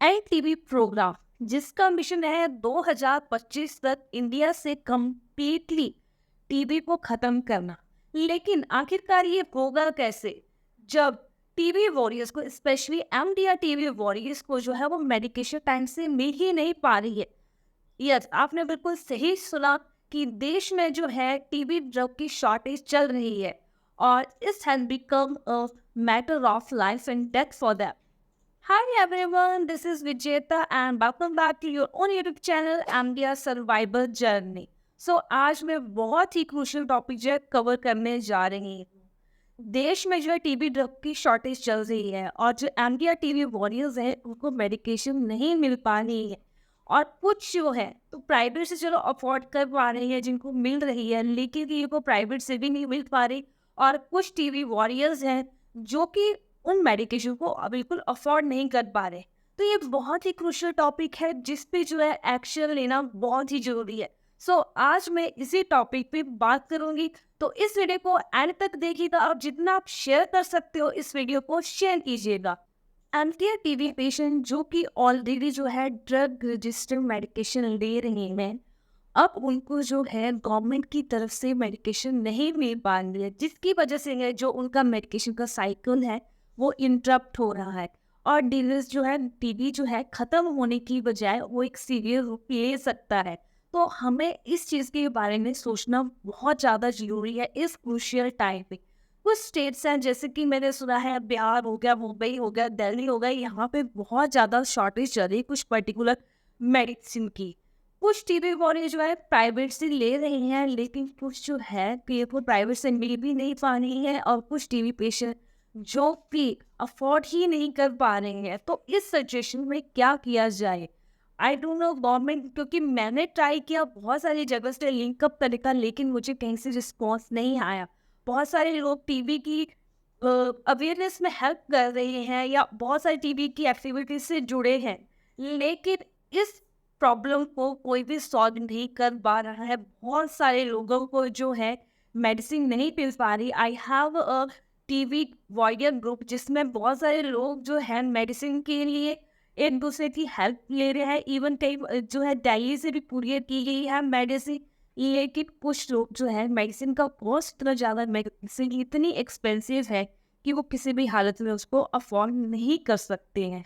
TV programme जिसका mission है 2025 तक इंडिया से कंप्लीटली टीबी को खत्म करना। लेकिन आखिरकार ये होगा कैसे जब टीबी वॉरियर्स को, स्पेशली एमडीआर टीबी वॉरियर्स को जो है वो मेडिकेशन टाइम से मिल ही नहीं पा रही है। यस, आपने बिल्कुल सही सुना कि देश में जो है टीबी ड्रग की शॉर्टेज चल रही है और इस has become a matter of life and death for them. Hi everyone, this is Vijeta and welcome back to your own YouTube channel MDR Survivor Journey. आज मैं बहुत ही क्रूशियल टॉपिक जो है कवर करने जा रही हूँ। देश में जो है टीबी ड्रग की शॉर्टेज चल रही है और जो एमडीआर टीबी वॉरियर्स हैं उनको मेडिकेशन नहीं मिल पा रही है। और कुछ जो है तो प्राइवेट से चलो अफोर्ड कर पा रही है, जिनको मिल रही है, लेकिन ये को प्राइवेट से भी नहीं मिल पा रही। और कुछ टीबी वॉरियर्स हैं जो कि उन मेडिकेशन को बिल्कुल अफोर्ड नहीं कर पा रहे। तो ये बहुत ही क्रूशियल टॉपिक है जिस पे जो है एक्शन लेना बहुत ही जरूरी है। आज मैं इसी टॉपिक पे बात करूंगी, तो इस वीडियो को एंड तक देखिएगा और जितना आप शेयर कर सकते हो इस वीडियो को शेयर कीजिएगा। एमटीआर टीबी पेशेंट जो कि ऑलरेडी जो है ड्रग रजिस्टर्ड मेडिकेशन ले रहे हैं, अब उनको जो है गवर्नमेंट की तरफ से मेडिकेशन नहीं मिल पा रही है, जिसकी वजह से है जो उनका मेडिकेशन का साइकिल है वो इंटरप्ट हो रहा है और डिजीज जो है टीबी जो है खत्म होने की बजाय वो एक सीरियस रूप ले सकता है। तो हमें इस चीज़ के बारे में सोचना बहुत ज़्यादा जरूरी है इस क्रूशियल टाइम पे। कुछ स्टेट्स हैं जैसे कि मैंने सुना है बिहार हो गया, मुंबई हो गया, दिल्ली हो गया, यहाँ पे बहुत ज़्यादा शॉर्टेज चल रही है कुछ पर्टिकुलर मेडिसिन की। कुछ टीबी वॉरियर जो है प्राइवेट से ले रहे हैं, लेकिन कुछ जो है कि वो प्राइवेट से मिल भी नहीं पा रही है और कुछ टीबी पेशेंट जो भी अफोर्ड ही नहीं कर पा रहे हैं। तो इस सिचुएशन में क्या किया जाए? आई डोंट नो गवर्नमेंट, क्योंकि मैंने ट्राई किया बहुत सारी जगह से लिंकअप करने का, लेकिन मुझे कहीं से रिस्पॉन्स नहीं आया। बहुत सारे लोग टीबी की अवेयरनेस में हेल्प कर रहे हैं या बहुत सारी टीबी की एक्टिविटीज से जुड़े हैं, लेकिन इस प्रॉब्लम को कोई भी सॉल्व नहीं कर पा रहा है। बहुत सारे लोगों को जो है मेडिसिन नहीं मिल पा रही। I have a TB warrior group जिसमें बहुत सारे लोग जो है मेडिसिन के लिए एक दूसरे की हेल्प ले रहे हैं। इवन कई जो है दिल्ली से भी कुरियर की गई है मेडिसिन, लेकिन कुछ लोग जो है मेडिसिन का कॉस्ट इतना ज़्यादा, मेडिसिन इतनी एक्सपेंसिव है कि वो किसी भी हालत में उसको अफोर्ड नहीं कर सकते हैं।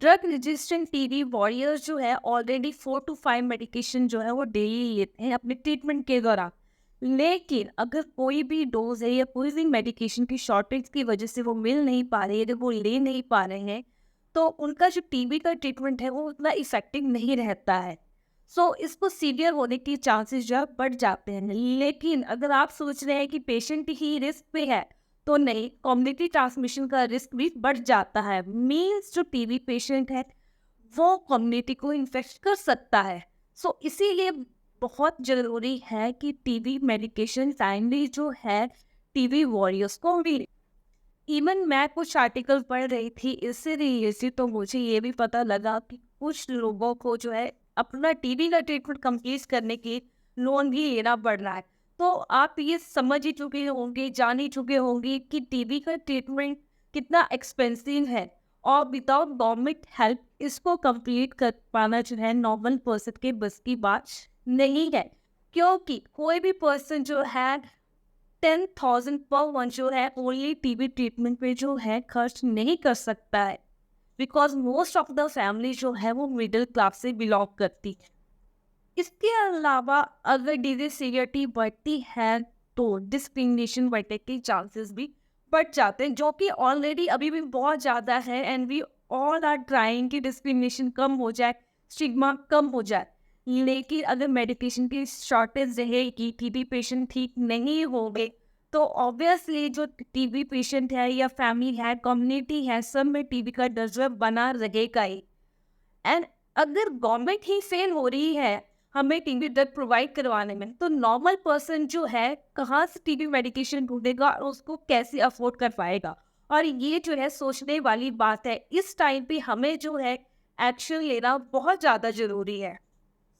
ड्रग रेजिस्टेंट टीबी वॉरियर्स जो है ऑलरेडी 4 to 5 मेडिकेशन जो है वो डेली लेते हैं अपने ट्रीटमेंट के दौरान। लेकिन अगर कोई भी डोज है या कोई भी मेडिकेशन की शॉर्टेज की वजह से वो मिल नहीं पा रही है, जब वो ले नहीं पा रहे हैं, तो उनका जो टीबी का ट्रीटमेंट है वो उतना इफेक्टिव नहीं रहता है। इसको सीवियर होने की चांसेस जो है बढ़ जाते हैं। लेकिन अगर आप सोच रहे हैं कि पेशेंट ही रिस्क पे है, तो नहीं, कम्युनिटी ट्रांसमिशन का रिस्क भी बढ़ जाता है। मीन्स जो टीबी पेशेंट है वो कम्युनिटी को इन्फेक्ट कर सकता है। इसीलिए बहुत ज़रूरी है कि टीबी मेडिकेशन टाइमली जो है टीबी वॉरियर्स को मिले। इवन मैं कुछ आर्टिकल पढ़ रही थी इससे रिलेटेड, तो मुझे ये भी पता लगा कि कुछ लोगों को जो है अपना टीबी का ट्रीटमेंट कंप्लीट करने के लोन भी लेना पड़ रहा है। तो आप ये समझ ही चुके होंगे, जान ही चुके होंगे कि टीबी का ट्रीटमेंट कितना एक्सपेंसिव है और विदाउट गवर्नमेंट हेल्प इसको कंप्लीट कर पाना जो है नॉर्मल पर्सन के बस की बात नहीं है। क्योंकि कोई भी पर्सन जो है 10,000 पर मंथ जो है ओनली टीबी ट्रीटमेंट पे जो है खर्च नहीं कर सकता है, because most of the family जो है वो मिडिल क्लास से बिलोंग करती है। इसके अलावा अगर डिजीज सीवियरिटी बढ़ती है तो डिस्क्रिमिनेशन बढ़ने के चांसेस भी बढ़ जाते हैं, जो कि ऑलरेडी अभी भी बहुत ज़्यादा है। And we all are trying कि डिस्क्रिमिनेशन कम हो जाए, स्टिग्मा कम हो जाए। लेकिन अगर मेडिकेशन की शॉर्टेज रहेगी, टीबी पेशेंट ठीक नहीं होंगे, तो ऑब्वियसली जो टीबी पेशेंट है या फैमिली है, कम्युनिटी है, सब में टीबी का डर बना रहेगा ही। एंड अगर गवर्नमेंट ही फेल हो रही है हमें टीबी ड्रग प्रोवाइड करवाने में, तो नॉर्मल पर्सन जो है कहाँ से टीबी मेडिकेशन ढूंढेगा और उसको कैसे अफोर्ड कर पाएगा? और ये जो है सोचने वाली बात है। इस टाइम पे हमें जो है एक्शन लेना बहुत ज़्यादा ज़रूरी है।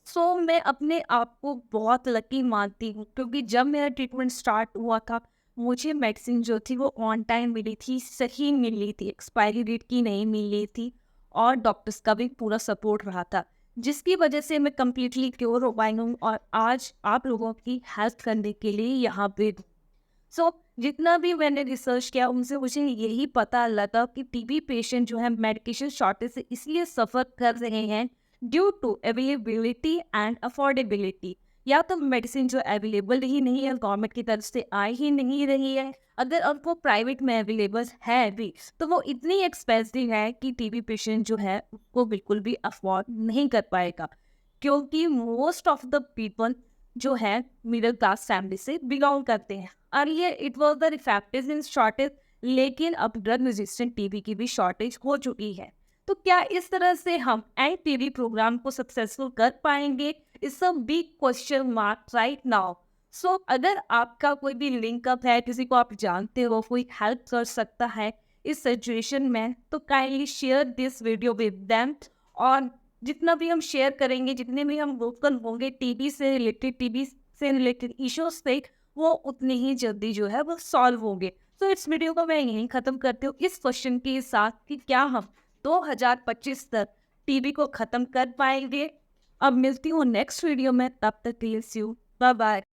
मैं अपने आप को बहुत लकी मानती हूँ, क्योंकि जब मेरा ट्रीटमेंट स्टार्ट हुआ था मुझे मेडिसिन जो थी वो ऑन टाइम मिली थी, सही मिली थी, एक्सपायरी डेट की नहीं मिली थी। और डॉक्टर्स का भी पूरा सपोर्ट रहा था, जिसकी वजह से मैं कम्प्लीटली क्योर हो पाई हूँ और आज आप लोगों की हेल्प करने के लिए यहाँ पे हूँ। सो जितना भी मैंने रिसर्च किया उनसे मुझे यही पता लगा कि टीबी पेशेंट जो है मेडिकेशन शॉर्टेज से इसलिए सफ़र कर रहे हैं due to availability and affordability. या तो मेडिसिन जो अवेलेबल ही नहीं है, गवर्नमेंट की तरफ से आ ही नहीं रही है, अगर उनको प्राइवेट में अवेलेबल है भी तो वो इतनी एक्सपेंसिव है कि टीबी पेशेंट जो है उसको बिल्कुल भी अफोर्ड नहीं कर पाएगा, क्योंकि मोस्ट ऑफ द पीपल जो है मिडिल क्लास फैमिली से बिलोंग करते हैं। अर्लियर इट वाज द रिफैक्टिव इन शॉर्टेज, लेकिन अब ड्रग रेजिस्टेंट टीबी की भी शॉर्टेज हो चुकी है। तो क्या इस तरह से हम एंड टीबी प्रोग्राम को सक्सेसफुल कर पाएंगे? It's a big question mark right now. So अगर आपका कोई भी लिंकअप है, किसी को आप जानते हो, कोई हेल्प कर सकता है इस सिचुएशन में, तो kindly share this video with them. और जितना भी हम शेयर करेंगे, जितने भी हम वोकल होंगे टीबी से रिलेटेड इश्यूज से, वो उतने ही जल्दी जो है वो सॉल्व होंगे। तो इस वीडियो को मैं यहीं ख़त्म करती हूँ इस क्वेश्चन के साथ कि क्या हम 2025 तक टीबी को ख़त्म कर पाएंगे। अब मिलती हूँ नेक्स्ट वीडियो में, तब तक के लिए सी यू, बाय बाय।